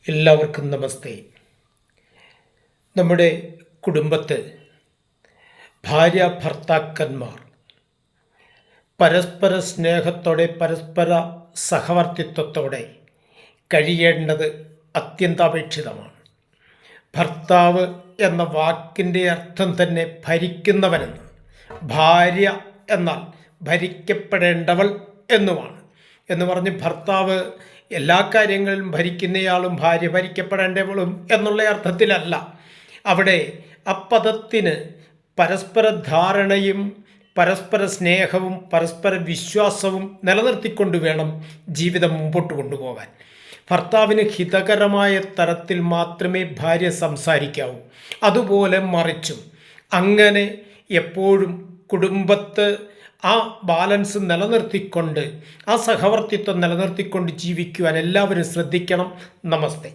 എല്ലാവർക്കും നമസ്തേ. നമ്മുടെ കുടുംബത്ത് ഭാര്യ ഭർത്താക്കന്മാർ പരസ്പര സ്നേഹത്തോടെ പരസ്പര സഹവർത്തിത്വത്തോടെ കഴിയേണ്ടത് അത്യന്താപേക്ഷിതമാണ്. ഭർത്താവ് എന്ന വാക്കിൻ്റെ അർത്ഥം തന്നെ ഭരിക്കുന്നവനെന്ന്, ഭാര്യ എന്നാൽ ഭരിക്കപ്പെടേണ്ടവൾ എന്നുമാണ്. എന്ന് പറഞ്ഞ് ഭർത്താവ് എല്ലാ കാര്യങ്ങളിലും ഭരിക്കുന്നയാളും ഭാര്യ ഭരിക്കപ്പെടേണ്ടവളും എന്നുള്ള അർത്ഥത്തിലല്ല. അവിടെ ആ പദത്തിന് പരസ്പര ധാരണയും പരസ്പര സ്നേഹവും പരസ്പര വിശ്വാസവും നിലനിർത്തിക്കൊണ്ട് വേണം ജീവിതം മുമ്പോട്ട് കൊണ്ടുപോകാൻ. ഭർത്താവിന് ഹിതകരമായ തരത്തിൽ മാത്രമേ ഭാര്യ സംസാരിക്കാവൂ, അതുപോലെ മറിച്ചും. അങ്ങനെ എപ്പോഴും കുടുംബത്ത് ആ ബാലൻസ് നിലനിർത്തിക്കൊണ്ട്, ആ സഹവർത്തിത്വം നിലനിർത്തിക്കൊണ്ട് ജീവിക്കുവാൻ എല്ലാവരും ശ്രദ്ധിക്കണം. നമസ്തേ.